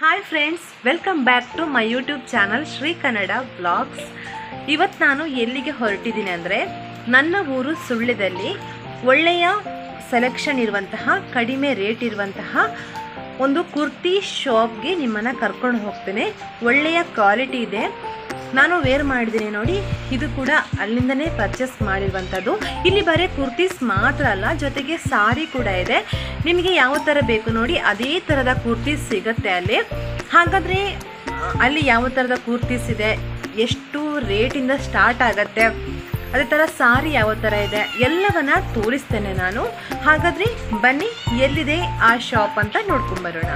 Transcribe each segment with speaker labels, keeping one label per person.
Speaker 1: Hi friends, welcome back to my YouTube channel Shree Kannada vlogs. ಇವತ್ತು ನಾನು ಎಲ್ಲಿಗೆ ಹೊರಟಿದ್ದೀನಿ ಅಂದರೆ ನನ್ನ ಊರು ಸುಳ್ಳ್ಯದಲ್ಲಿ ಒಳ್ಳೆಯ ಸೆಲೆಕ್ಷನ್ ಇರುವಂತಹ ಕಡಿಮೆ ರೇಟ್ ಇರುವಂತಹ ಒಂದು ಕುರ್ತಿ ಶಾಪ್ಗೆ ನಿಮ್ಮನ್ನು ಕರ್ಕೊಂಡು ಹೋಗ್ತೇನೆ. ಒಳ್ಳೆಯ ಕ್ವಾಲಿಟಿ ಇದೆ. ನಾನು ವೇರ್ ಮಾಡಿದ್ದೀನಿ ನೋಡಿ, ಇದು ಕೂಡ ಅಲ್ಲಿಂದನೇ ಪರ್ಚೇಸ್ ಮಾಡಿರುವಂಥದ್ದು. ಇಲ್ಲಿ ಬರೀ ಕುರ್ತೀಸ್ ಮಾತ್ರ ಅಲ್ಲ, ಜೊತೆಗೆ ಸಾರಿ ಕೂಡ ಇದೆ. ನಿಮಗೆ ಯಾವ ಥರ ಬೇಕು ನೋಡಿ ಅದೇ ಥರದ ಕುರ್ತೀಸ್ ಸಿಗುತ್ತೆ ಅಲ್ಲಿ. ಹಾಗಾದರೆ ಅಲ್ಲಿ ಯಾವ ಥರದ ಕುರ್ತೀಸ್ ಇದೆ, ಎಷ್ಟು ರೇಟಿಂದ ಸ್ಟಾರ್ಟ್ ಆಗುತ್ತೆ, ಅದೇ ಥರ ಸಾರಿ ಯಾವ ಥರ ಇದೆ ಎಲ್ಲವನ್ನ ತೋರಿಸ್ತೇನೆ ನಾನು. ಹಾಗಾದರೆ ಬನ್ನಿ, ಎಲ್ಲಿದೆ ಆ ಶಾಪ್ ಅಂತ ನೋಡ್ಕೊಂಬರೋಣ.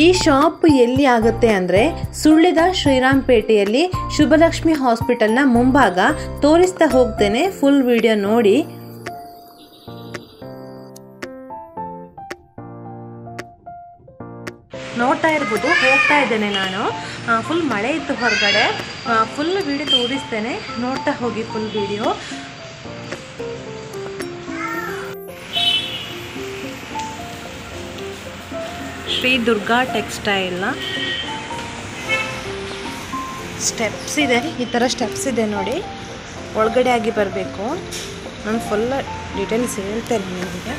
Speaker 1: ಈ ಶಾಪ್ ಎಲ್ಲಿ ಆಗುತ್ತೆ ಅಂದರೆ ಸುಳ್ಳ್ಯದ ಶ್ರೀರಾಮ್ಪೇಟೆಯಲ್ಲಿ ಶುಭಲಕ್ಷ್ಮಿ ಹಾಸ್ಪಿಟಲ್ನ ಮುಂಭಾಗ. ತೋರಿಸ್ತಾ ಹೋಗ್ತೇನೆ, ಫುಲ್ ವಿಡಿಯೋ ನೋಡಿ. ನೋಡ್ತಾ ಇರ್ಬೋದು, ಹೋಗ್ತಾ ಇದ್ದೇನೆ ನಾನು. ಫುಲ್ ಮಳೆ ಇತ್ತು ಹೊರಗಡೆ. ಫುಲ್ ವಿಡಿಯೋ ತೋರಿಸ್ತೇನೆ, ನೋಡ್ತಾ ಹೋಗಿ ಫುಲ್ ವಿಡಿಯೋ. ಶ್ರೀ ದುರ್ಗಾ ಟೆಕ್ಸ್ಟೈಲ್ನ ಸ್ಟೆಪ್ಸ್ ಇದೆ, ಈ ಥರ ಸ್ಟೆಪ್ಸ್ ಇದೆ ನೋಡಿ. ಒಳಗಡೆ ಆಗಿ ಬರಬೇಕು. ನಾನು ಫುಲ್ ಡೀಟೇಲ್ಸ್ ಹೇಳ್ತೇನೆ ನಿಮಗೆ.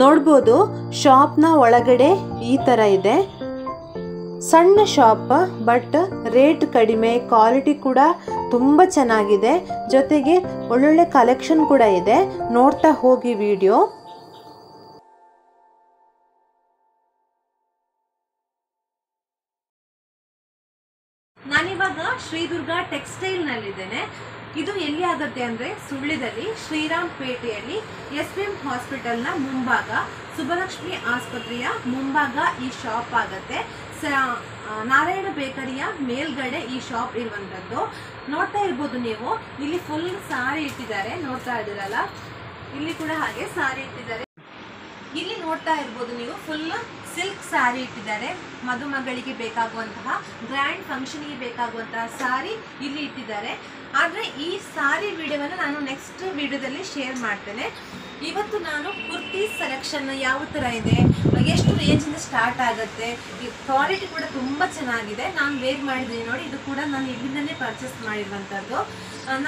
Speaker 1: ನೋಡ್ಬೋದು, ಶಾಪ್ನ ಒಳಗಡೆ ಈ ಥರ ಇದೆ. ಸಣ್ಣ ಶಾಪ್, ಬಟ್ ರೇಟ್ ಕಡಿಮೆ, ಕ್ವಾಲಿಟಿ ಕೂಡ ತುಂಬ ಚೆನ್ನಾಗಿದೆ. ಜೊತೆಗೆ ಒಳ್ಳೊಳ್ಳೆ ಕಲೆಕ್ಷನ್ ಕೂಡ ಇದೆ. ನೋಡ್ತಾ ಹೋಗಿ ವಿಡಿಯೋ. ನಾನಿವಾಗ ಶ್ರೀ ದುರ್ಗಾ ಟೆಕ್ಸ್ಟೈಲ್ನಲ್ಲಿದ್ದೇನೆ. ಇದು ಎಲ್ಲಿ ಆಗುತ್ತೆ ಅಂದರೆ ಸುಳ್ಳ್ಯದಲ್ಲಿ ಶ್ರೀರಾಮ್ಪೇಟೆಯಲ್ಲಿ SPM ಹಾಸ್ಪಿಟಲ್ನ ಮುಂಭಾಗ, ಸುಬ್ಬಲಕ್ಷ್ಮಿ ಆಸ್ಪತ್ರೆಯ ಮುಂಭಾಗ ಈ ಶಾಪ್ ಆಗುತ್ತೆ. ನಾರಾಯಣ ಬೇಕರಿಯ ಮೇಲ್ಗಡೆ ಈ ಶಾಪ್ ಇರುವಂಥದ್ದು. ನೋಡ್ತಾ ಇರ್ಬೋದು ನೀವು, ಇಲ್ಲಿ ಫುಲ್ ಸಾರಿ ಇಟ್ಟಿದ್ದಾರೆ, ನೋಡ್ತಾ ಇದ್ದೀರಲ್ಲ. ಇಲ್ಲಿ ಕೂಡ ಹಾಗೆ ಸಾರಿ ಇಟ್ಟಿದ್ದಾರೆ. ಇಲ್ಲಿ ನೋಡ್ತಾ ಇರ್ಬೋದು ನೀವು, ಫುಲ್ ಸಿಲ್ಕ್ ಸ್ಯಾರಿ ಇಟ್ಟಿದ್ದಾರೆ. ಮದುಮಗಳಿಗೆ ಬೇಕಾಗುವಂತಹ, ಗ್ರ್ಯಾಂಡ್ ಫಂಕ್ಷನ್ಗೆ ಬೇಕಾಗುವಂತಹ ಸಾರಿ ಇಲ್ಲಿ ಇಟ್ಟಿದ್ದಾರೆ. ಆದರೆ ಈ ಸಾರಿ ವಿಡಿಯೋವನ್ನು ನಾನು ನೆಕ್ಸ್ಟ್ ವಿಡಿಯೋದಲ್ಲಿ ಶೇರ್ ಮಾಡ್ತೇನೆ. ಇವತ್ತು ನಾನು ಕುರ್ತಿ ಸೆಲೆಕ್ಷನ್ ಯಾವ ಥರ ಇದೆ, ಎಷ್ಟು ರೇಂಜಿಂದ ಸ್ಟಾರ್ಟ್ ಆಗುತ್ತೆ, ಕ್ವಾಲಿಟಿ ಕೂಡ ತುಂಬ ಚೆನ್ನಾಗಿದೆ. ನಾನು ವೇರ್ ಮಾಡಿದ್ದೀನಿ ನೋಡಿ, ಇದು ಕೂಡ ನಾನು ಇಲ್ಲಿಂದನೇ ಪರ್ಚೇಸ್ ಮಾಡಿರುವಂಥದ್ದು.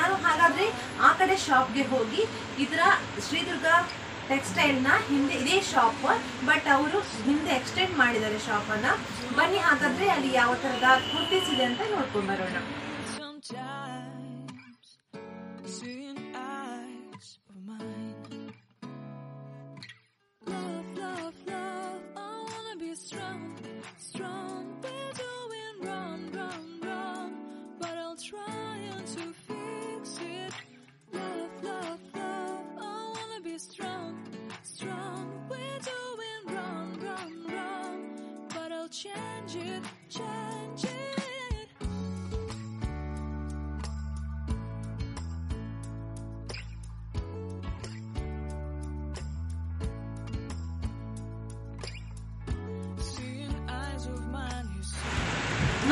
Speaker 1: ನಾನು ಹಾಗಾದರೆ ಆ ಕಡೆ ಶಾಪ್ಗೆ ಹೋಗಿ, ಇದರ ಶ್ರೀದುರ್ಗಾ ಟೆಕ್ಸ್ಟೈಲ್ನ ಹಿಂದೆ ಇದೇ ಶಾಪ್, ಬಟ್ ಅವರು ಹಿಂದೆ ಎಕ್ಸ್ಟೆಂಡ್ ಮಾಡಿದ್ದಾರೆ ಶಾಪನ್ನು. ಬನ್ನಿ ಹಾಗಾದರೆ ಅಲ್ಲಿ ಯಾವ ಥರದ ಕುರ್ತೀಸ್ ಇದೆ ಅಂತ ನೋಡ್ಕೊಂಡು ಬರೋಣ.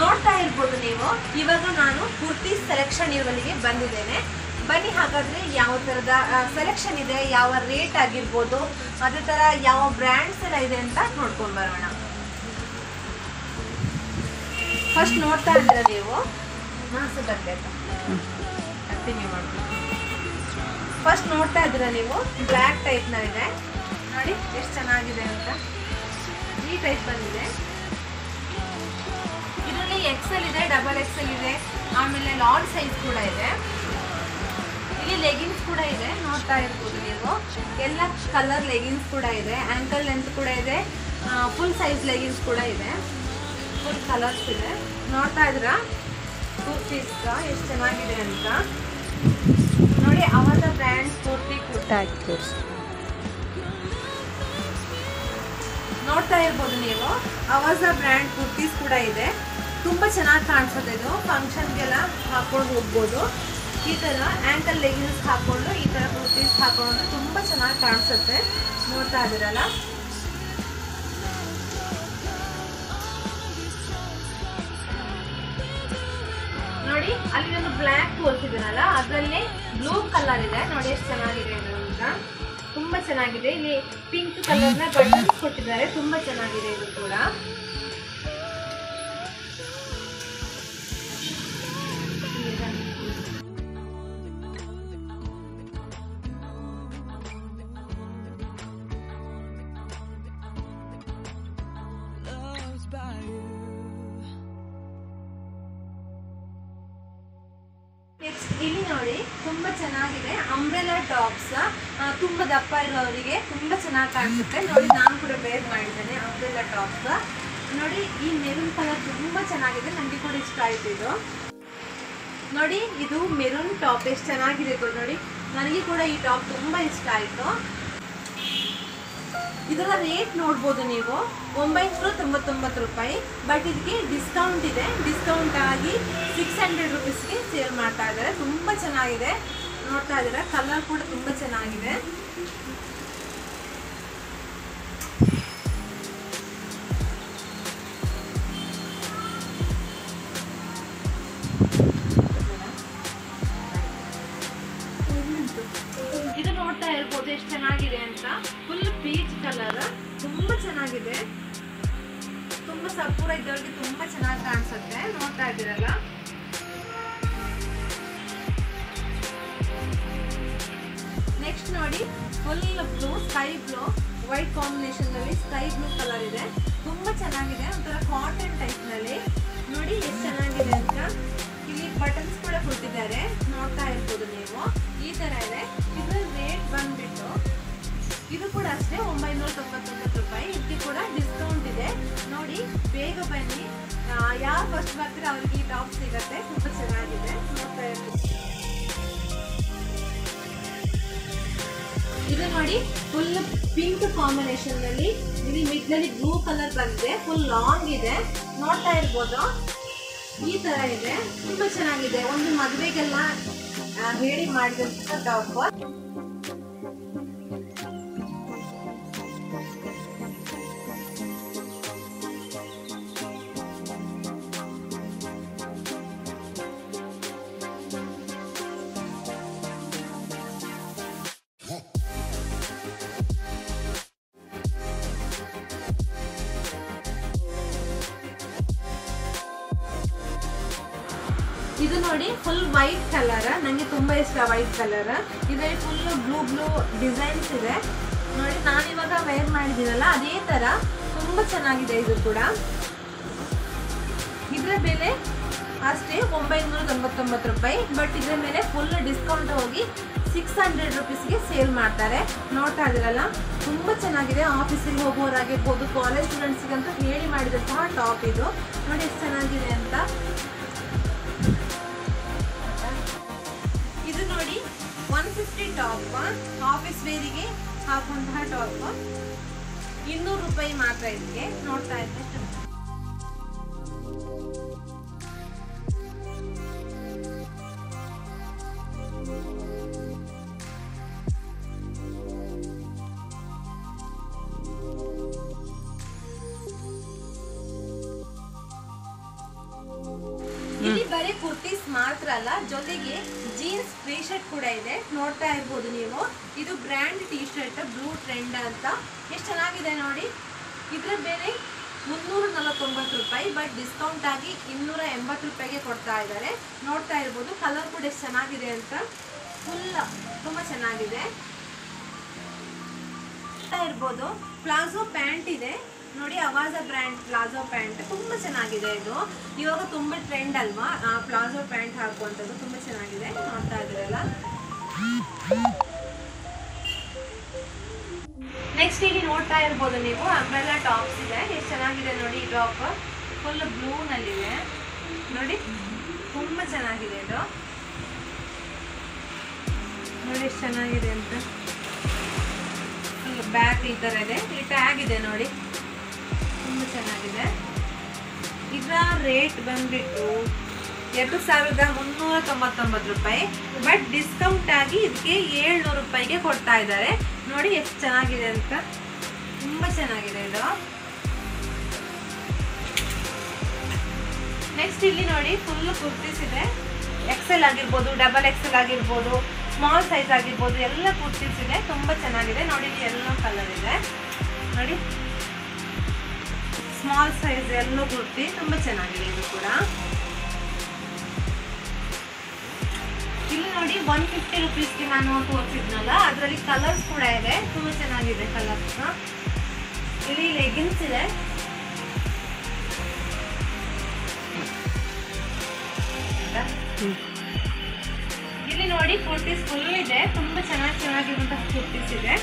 Speaker 1: ನೋಡ್ತಾ ಇರ್ಬೋದು ನೀವು, ಇವಾಗ ನಾನು ಕುರ್ತಿ ಸೆಲೆಕ್ಷನ್ ಇರುವಲ್ಲಿಗೆ ಬಂದಿದ್ದೇನೆ. ಬನ್ನಿ ಹಾಗಾದ್ರೆ ಯಾವ ಥರದ ಸೆಲೆಕ್ಷನ್ ಇದೆ, ಯಾವ ರೇಟ್ ಆಗಿರ್ಬೋದು, ಅದೇ ಥರ ಯಾವ ಬ್ರ್ಯಾಂಡ್ಸ್ ಎಲ್ಲ ಇದೆ ಅಂತ ನೋಡ್ಕೊಂಡು ಬರೋಣ. ಫಸ್ಟ್ ನೋಡ್ತಾ ಇದ್ದೀರಾ ನೀವು, ಕಂಟಿನ್ಯೂ ಮಾಡ್ತೀನಿ. ಫಸ್ಟ್ ನೋಡ್ತಾ ಇದ್ದೀರಾ ನೀವು, ಬ್ಲ್ಯಾಕ್ ಟೈಪ್ನ ಇದೆ ನೋಡಿ, ಎಷ್ಟು ಚೆನ್ನಾಗಿದೆ ಅಂತ. ಈ ಟೈಪ್ ಬಂದಿದೆ. ಇದರಲ್ಲಿ XL ಇದೆ, XXL ಇದೆ, ಆಮೇಲೆ ಲಾರ್ಜ್ ಸೈಜ್ ಕೂಡ ಇದೆ. ಇಲ್ಲಿ ಲೆಗಿನ್ಸ್ ಕೂಡ ಇದೆ, ನೋಡ್ತಾ ಇರ್ಬೋದು ನೀವು. ಎಲ್ಲ ಕಲರ್ ಲೆಗಿನ್ಸ್ ಕೂಡ ಇದೆ, ಆಂಕಲ್ ಲೆಂತ್ ಕೂಡ ಇದೆ, ಫುಲ್ ಸೈಜ್ ಲೆಗಿನ್ಸ್ ಕೂಡ ಇದೆ, ಫುಲ್ ಕಲರ್ಸ್ ಇದೆ. ನೋಡ್ತಾ ಇದ್ದೀರಾ, ಕುರ್ತೀಸ್ ಎಷ್ಟು ಚೆನ್ನಾಗಿದೆ ಅಂತ ನೋಡಿ. ಅವರ ಬ್ರ್ಯಾಂಡ್ ಕುರ್ತಿ ನೋಡ್ತಾ ಇರ್ಬೋದು ನೀವು. ಅವಾಜ ಬ್ರ್ಯಾಂಡ್ ಕುರ್ತೀಸ್ ಕೂಡ ಇದೆ. ತುಂಬಾ ಚೆನ್ನಾಗಿ ಕಾಣಿಸುತ್ತೆ. ಇದು ಫಂಕ್ಷನ್ಗೆಲ್ಲ ಹಾಕೊಂಡು ಹೋಗ್ಬೋದು. ಈ ತರ ಆಂಕಲ್ ಲೆಗಿನ್ಸ್ ಹಾಕೊಂಡು ಈ ತರ ಕುರ್ತೀಸ್ ಹಾಕೊಂಡು ತುಂಬಾ ಚೆನ್ನಾಗಿ ಕಾಣಿಸುತ್ತೆ. ನೋಡ್ತಾ ಇದ್ದೀರಲ್ಲ. ನೋಡಿ ಅಲ್ಲಿ ಒಂದು ಬ್ಲ್ಯಾಕ್ ತೋರಿಸಿದ್ದೀನಲ್ಲ, ಅದರಲ್ಲಿ ಬ್ಲೂ ಕಲರ್ ಇದೆ. ನೋಡಿ ಎಷ್ಟು ಚೆನ್ನಾಗಿದೆ ಇದು ಅಂತ. ತುಂಬಾ ಚೆನ್ನಾಗಿದೆ. ಇಲ್ಲಿ ಪಿಂಕ್ ಕಲರ್ನ ಬಟನ್ಸ್ ಕೊಟ್ಟಿದ್ದಾರೆ. ತುಂಬಾ ಚೆನ್ನಾಗಿದೆ ಇದು ಕೂಡ. ನೆಕ್ಸ್ಟ್ ಇಲ್ಲಿ ನೋಡಿ ತುಂಬಾ ಚೆನ್ನಾಗಿದೆ ಅಂಬ್ರೆಲಾ ಟಾಪ್ಸ್. ತುಂಬಾ ದಪ್ಪ ಇರೋರಿಗೆ ತುಂಬಾ ಚೆನ್ನಾಗಿ ಕಾಣಿಸುತ್ತೆ. ನೋಡಿ ನಾನು ಕೂಡ ವೇರ್ ಮಾಡಿದ್ದೇನೆ ಅಂಬ್ರೆಲಾ ಟಾಪ್ಸ್. ನೋಡಿ ಈ ಮೆರೂನ್ ಕಲರ್ ತುಂಬಾ ಚೆನ್ನಾಗಿದೆ. ನನಗೆ ಕೂಡ ಇಷ್ಟ ಆಯ್ತು ಇದು. ನೋಡಿ ಇದು ಮೆರೂನ್ ಟಾಪ್ ಎಷ್ಟು ಚೆನ್ನಾಗಿದೆ ನೋಡಿ. ನನಗೆ ಕೂಡ ಈ ಟಾಪ್ ತುಂಬಾ ಇಷ್ಟ ಆಯ್ತು. ಇದರ ರೇಟ್ ನೋಡ್ಬೋದು ನೀವು 999 ರೂಪಾಯಿ. ಬಟ್ ಇದಕ್ಕೆ ಡಿಸ್ಕೌಂಟ್ ಇದೆ. ಡಿಸ್ಕೌಂಟ್ ಆಗಿ 600 ರುಪೀಸ್ಗೆ ಸೇಲ್ ಮಾಡ್ತಾ ಇದ್ದಾರೆ. ತುಂಬಾ ಚೆನ್ನಾಗಿದೆ. ನೋಡ್ತಾ ಇದ್ದೀರಾ ಕಲರ್ ಕೂಡ ತುಂಬಾ ಚೆನ್ನಾಗಿದೆ. ಇದು ನೋಡ್ತಾ ಇರ್ಬೋದು ಎಷ್ಟು ಚೆನ್ನಾಗಿದೆ ಅಂತ. ಫುಲ್ ಪೀಚ್ ಕಲರ್ ತುಂಬಾ ಚೆನ್ನಾಗಿದೆ. ತುಂಬಾ ಸಪೂರ ಇದ್ದವ್ರಿಗೆ ತುಂಬಾ ಚೆನ್ನಾಗಿ ಕಾಣಿಸುತ್ತೆ. ನೋಡ್ತಾ ಇದ್ದೀರಲ್ಲ. ನೆಕ್ಸ್ಟ್ ನೋಡಿ full blue, sky blue white combination ನಲ್ಲಿ ಸ್ಕೈ ಬ್ಲೂ ಕಲರ್ ಇದೆ. ತುಂಬಾ ಚೆನ್ನಾಗಿದೆ. ಒಂಥರ ಕಾಟನ್ ಟೈಪ್ ನಲ್ಲಿ. ನೋಡಿ ಎಷ್ಟು ಚೆನ್ನಾಗಿದೆ ಅಂತ. ಇಲ್ಲಿ ಬಟನ್ಸ್ ಕೂಡ ಕೊಟ್ಟಿದ್ದಾರೆ. ನೋಡ್ತಾ ಇರ್ಬೋದು ನೀವು. ಈ ತರ ಇದೆ. ಇದರ ರೇಟ್ ಬಂದ್ಬಿಟ್ಟು ಇದು ಕೂಡ ಅಷ್ಟೇ 999 ರೂಪಾಯಿ. ಇದಕ್ಕೆ ಕೂಡ ಡಿಸ್ಕೌಂಟ್ ಇದೆ. ನೋಡಿ ಬೇಗ ಬನ್ನಿ. ಯಾರು ಫಸ್ಟ್ ಬರ್ತೀರ ಅವ್ರಿಗೆ ಈ ಟಾಪ್ ಸಿಗತ್ತೆ. ತುಂಬಾ ಚೆನ್ನಾಗಿದೆ. ನೋಡ್ತಾ ಇರ್ಬೋದು. ಇದು ನೋಡಿ ಫುಲ್ ಪಿಂಕ್ ಕಾಂಬಿನೇಷನ್ ನಲ್ಲಿ ಇಲ್ಲಿ ಮಿಡ್ನಲ್ಲಿ ಬ್ಲೂ ಕಲರ್ ಬಂದಿದೆ. ಫುಲ್ ಲಾಂಗ್ ಇದೆ. ನೋಡ್ತಾ ಇರ್ಬೋದು. ಈ ತರ ಇದೆ. ತುಂಬಾ ಚೆನ್ನಾಗಿದೆ. ಒಂದು ಮದುವೆಗೆಲ್ಲ ಹೇಳಿ ಮಾಡಿದಂತ ಟಾಪ್. ಇದು ನೋಡಿ ಫುಲ್ ವೈಟ್ ಕಲರ್. ನನಗೆ ತುಂಬಾ ಇಷ್ಟ ವೈಟ್ ಕಲರ್. ಇದರಲ್ಲಿ ಫುಲ್ ಬ್ಲೂ ಡಿಸೈನ್ಸ್ ಇದೆ. ನೋಡಿ ನಾನಿವಾಗ ವೇರ್ ಮಾಡಿದ್ದೀನಲ್ಲ ಅದೇ ತರ ತುಂಬಾ ಚೆನ್ನಾಗಿದೆ ಇದು ಕೂಡ. ಇದರ ಬೆಲೆ ಅಷ್ಟೇ 999 ರೂಪಾಯಿ. ಬಟ್ ಇದರ ಮೇಲೆ ಫುಲ್ ಡಿಸ್ಕೌಂಟ್ ಹೋಗಿ 600 ರುಪೀಸ್ಗೆ ಸೇಲ್ ಮಾಡ್ತಾರೆ. ನೋಡ್ತಾ ಇದ್ದೀರಲ್ಲ ತುಂಬಾ ಚೆನ್ನಾಗಿದೆ. ಆಫೀಸಿಗೆ ಹೋಗೋರಾಗಿರ್ಬೋದು, ಕಾಲೇಜ್ ಸ್ಟೂಡೆಂಟ್ಸ್ಗಂತೂ ಹೇಳಿ ಮಾಡಿದಂತಹ ಟಾಪ್ ಇದು. ನೋಡಿ ಎಷ್ಟು ಚೆನ್ನಾಗಿದೆ ಅಂತ. ಇದು ನೋಡಿ 150 ಟಾಪ್. ಆಫೀಸ್ ವೇರಿಗೆ ಹಾಕುವಂತಹ ಟಾಪ್ 200 ರೂಪಾಯಿ ಮಾತ್ರ ಇದಕ್ಕೆ. ನೋಡ್ತಾ ಇದ್ದೆ. ಇಲ್ಲಿ ಬರೀ ಕುರ್ತೀಸ್ ಮಾತ್ರ ಅಲ್ಲ, ಜೊತೆಗೆ ಜೀನ್ಸ್ ಟೀ ಶರ್ಟ್ ಕೂಡ ಇದೆ. ನೋಡ್ತಾ ಇರ್ಬೋದು ನೀವು. ಇದು brand T shirt blue trend ಅಂತ. ಎಷ್ಟು ಚೆನ್ನಾಗಿದೆ ನೋಡಿ. ಇದರ ಬೆಲೆ 349 ರೂಪಾಯಿ. ಬಟ್ ಡಿಸ್ಕೌಂಟ್ ಆಗಿ 280 ರೂಪಾಯಿಗೆ ಕೊಡ್ತಾ ಇದ್ದಾರೆ. ನೋಡ್ತಾ ಇರ್ಬೋದು. ಕಲರ್ ಕೂಡ ಎಷ್ಟು ಚೆನ್ನಾಗಿದೆ ಅಂತ. ಫುಲ್ ತುಂಬಾ ಚೆನ್ನಾಗಿದೆ. ನೋಡ್ತಾ ಇರ್ಬೋದು. ಪ್ಲಾಜೋ ಪ್ಯಾಂಟ್ ಇದೆ ನೋಡಿ. ಅವಾಜ ಬ್ರ್ಯಾಂಡ್ ಪ್ಲಾಜೋ ಪ್ಯಾಂಟ್ ತುಂಬಾ ಚೆನ್ನಾಗಿದೆ. ಇದು ಇವಾಗ ತುಂಬಾ ಟ್ರೆಂಡ್ ಅಲ್ವಾ ಪ್ಲಾಜೋ ಪ್ಯಾಂಟ್ ಹಾಕುವಂಥದ್ದು. ತುಂಬಾ ಚೆನ್ನಾಗಿದೆ. ನೋಡ್ತಾ ಇದ್ದೀರಲ್ಲ. ನೆಕ್ಸ್ಟ್ ಇಲ್ಲಿ ನೋಡ್ತಾ ಇರ್ಬೋದು ನೀವು ಅಂಬ್ರೆಲಾ ಟಾಪ್ಸ್ ಇದೆ. ಎಷ್ಟು ಚೆನ್ನಾಗಿದೆ ನೋಡಿ. ಈ ಟಾಪ್ ಫುಲ್ ಬ್ಲೂ ನಲ್ಲಿದೆ ನೋಡಿ. ತುಂಬ ಚೆನ್ನಾಗಿದೆ ಇದು ನೋಡಿ ಎಷ್ಟು ಚೆನ್ನಾಗಿದೆ ಅಂತ ಬ್ಯಾಕ್ ಈ ಥರ ಇದೆ ಇಲ್ಲಿ ಟ್ಯಾಗ್ ಇದೆ ನೋಡಿ ತುಂಬ ಚೆನ್ನಾಗಿದೆ ಇದರ ರೇಟ್ ಬಂದ್ಬಿಟ್ಟು 2399 ರೂಪಾಯಿ ಬಟ್ ಡಿಸ್ಕೌಂಟ್ ಆಗಿ ಇದಕ್ಕೆ 700 ರೂಪಾಯಿಗೆ ಕೊಡ್ತಾ ಇದ್ದಾರೆ ನೋಡಿ ಎಷ್ಟು ಚೆನ್ನಾಗಿದೆ ಅಂತ ತುಂಬ ಚೆನ್ನಾಗಿದೆ ಇದು ನೆಕ್ಸ್ಟ್ ಇಲ್ಲಿ ನೋಡಿ ಫುಲ್ ಕುರ್ತೀಸ್ ಇದೆ ಎಕ್ಸೆಲ್ ಆಗಿರ್ಬೋದು ಡಬಲ್ ಎಕ್ಸೆಲ್ ಆಗಿರ್ಬೋದು ಸ್ಮಾಲ್ ಸೈಜ್ ಆಗಿರ್ಬೋದು ಎಲ್ಲ ಕುರ್ತೀಸ್ ಇದೆ ತುಂಬ ಚೆನ್ನಾಗಿದೆ ನೋಡಿ ಇಲ್ಲಿ ಎಲ್ಲೋ ಕಲರ್ ಇದೆ ನೋಡಿ ಸ್ಮಾಲ್ ಸೈಜ್ ಎಲ್ಲೋ ಕುರ್ತಿ ತುಂಬ ಚೆನ್ನಾಗಿದೆ ಇದು ಕೂಡ ಇಲ್ಲಿ ನೋಡಿ 150 ರೂಪೀಸ್ಗೆ ನಾನು ತೋರಿಸಿದ್ನಲ್ಲ ಅದರಲ್ಲಿ ಕಲರ್ಸ್ ಕೂಡ ಇದೆ ತುಂಬ ಚೆನ್ನಾಗಿದೆ ಕಲರ್ಸ್ ಇಲ್ಲಿ ಲೆಗಿನ್ಸ್ ಇದೆ ಇಲ್ಲಿ ನೋಡಿ ಕುರ್ತೀಸ್ ಫುಲ್ ಇದೆ ತುಂಬಾ ಚೆನ್ನಾಗಿರುವಂತಹ ಕುರ್ತೀಸ್ ಇದೆ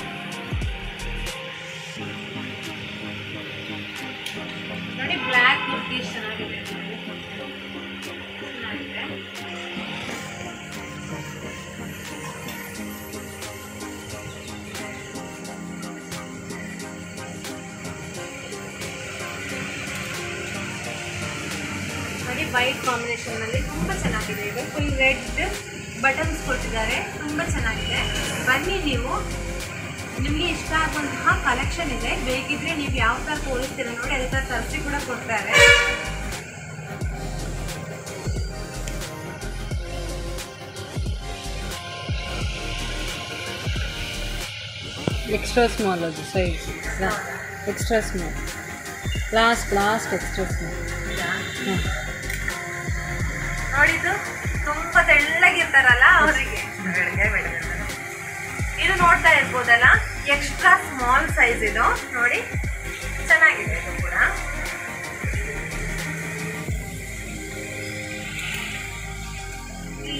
Speaker 1: ನೋಡಿ ಬ್ಲ್ಯಾಕ್ ಕುರ್ತೀಸ್ ಚೆನ್ನಾಗಿದೆ ವೈಟ್ ಕಾಂಬಿನೇಷನ್ ನಲ್ಲಿ ತುಂಬಾ ಚೆನ್ನಾಗಿದೆ ಇದು ಫುಲ್ ರೆಡ್ ಬಟನ್ಸ್ ಕೊಟ್ಟಿದ್ದಾರೆ ತುಂಬಾ ಚೆನ್ನಾಗಿದೆ ಬನ್ನಿ ನೀವು ನಿಮಗೆ ಇಷ್ಟ ಆಗುವಂತಹ ಕಲೆಕ್ಷನ್ ಇದೆ ಬೇಕಿದ್ರೆ ನೀವು ಯಾವ ತರ ತೋರಿಸ್ತೀರ ನೋಡಿ ಅದೇ ತರ ತರಿಸಿ ಕೂಡ ಕೊಡ್ತಾರೆ
Speaker 2: extra small ಅದು size extra small last extra small
Speaker 1: ನೋಡಿದ್ದು ತುಂಬಾ ತೆಳ್ಳಗಿರ್ತಾರಲ್ಲ ಅವರಿಗೆ ಇದು ನೋಡ್ತಾ ಇರ್ಬೋದಲ್ಲ ಎಕ್ಸ್ಟ್ರಾ ಸ್ಮಾಲ್ ಸೈಜ್ ಇದು ನೋಡಿ ಚೆನ್ನಾಗಿದೆ ಇದು ಕೂಡ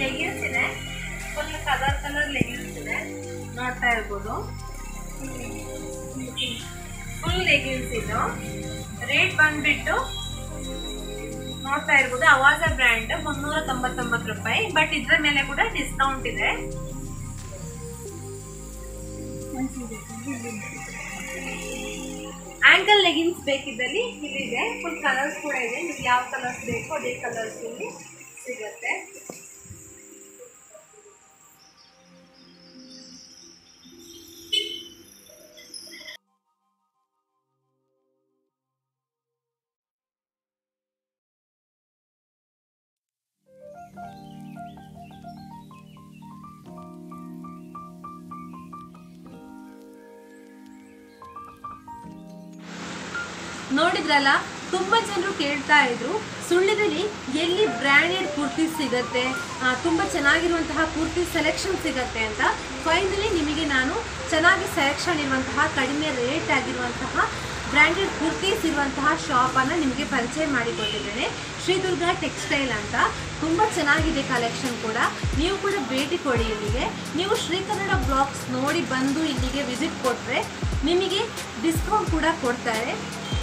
Speaker 1: ಲೆಗಿನ್ಸ್ ಇದೆ ಫುಲ್ ಕಲರ್ ಲೆಗಿನ್ಸ್ ಇದೆ ನೋಡ್ತಾ ಇರ್ಬೋದು ಫುಲ್ ಲೆಗಿನ್ಸ್ ಇದು ರೇಟ್ ಬಂದ್ಬಿಟ್ಟು ನೋಡ್ತಾ ಇರ್ಬೋದು ಅವಾಜ ಬ್ರ್ಯಾಂಡ್ 399 ರೂಪಾಯಿ ಬಟ್ ಇದ್ರ ಮೇಲೆ ಕೂಡ ಡಿಸ್ಕೌಂಟ್ ಇದೆ ಆಂಕಲ್ ಲೆಗಿನ್ಸ್ ಬೇಕಿದ್ದಲ್ಲಿ ಇಲ್ಲಿದೆ ಫುಲ್ ಕಲರ್ಸ್ ಕೂಡ ಇದೆ ನಿಮ್ಗೆ ಯಾವ ಕಲರ್ಸ್ ಬೇಕು ಅದೇ ಕಲರ್ಸ್ ಇಲ್ಲಿ ಸಿಗುತ್ತೆ ನೋಡಿದ್ರಲ್ಲ ತುಂಬಾ ಜನರು ಕೇಳ್ತಾ ಇದ್ರು ಸುಳ್ಳ್ಯದಲ್ಲಿ ಎಲ್ಲಿ ಬ್ರ್ಯಾಂಡೆಡ್ ಕುರ್ತೀಸ್ ಸಿಗುತ್ತೆ ತುಂಬ ಚೆನ್ನಾಗಿರುವಂತಹ ಕುರ್ತಿ ಸೆಲೆಕ್ಷನ್ ಸಿಗುತ್ತೆ ಅಂತ ಫೈನಲಿ ನಿಮಗೆ ನಾನು ಚೆನ್ನಾಗಿ ಸೆಲೆಕ್ಷನ್ ಇರುವಂತಹ ಕಡಿಮೆ ರೇಟ್ ಆಗಿರುವಂತಹ ಬ್ರ್ಯಾಂಡೆಡ್ ಕುರ್ತೀಸ್ ಇರುವಂತಹ ಶಾಪನ್ನು ನಿಮಗೆ ಪರಿಚಯ ಮಾಡಿಕೊಟ್ಟಿದ್ದೇನೆ ಶ್ರೀದುರ್ಗ ಟೆಕ್ಸ್ಟೈಲ್ ಅಂತ ತುಂಬ ಚೆನ್ನಾಗಿದೆ ಕಲೆಕ್ಷನ್ ಕೂಡ ನೀವು ಕೂಡ ಭೇಟಿ ಕೊಡಿ ಇಲ್ಲಿಗೆ ನೀವು ಶ್ರೀ ಕನ್ನಡ ಬ್ಲಾಗ್ಸ್ ನೋಡಿ ಬಂದು ಇಲ್ಲಿಗೆ ವಿಸಿಟ್ ಕೊಟ್ಟರೆ ನಿಮಗೆ ಡಿಸ್ಕೌಂಟ್ ಕೂಡ ಕೊಡ್ತಾರೆ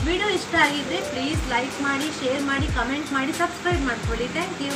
Speaker 1: ವಿಡಿಯೋ ಇಷ್ಟ ಆಗಿದ್ರೆ ಪ್ಲೀಸ್ ಲೈಕ್ ಮಾಡಿ ಶೇರ್ ಮಾಡಿ ಕಮೆಂಟ್ ಮಾಡಿ ಸಬ್ಸ್ಕ್ರೈಬ್ ಮಾಡ್ಕೊಳ್ಳಿ ಥ್ಯಾಂಕ್ ಯು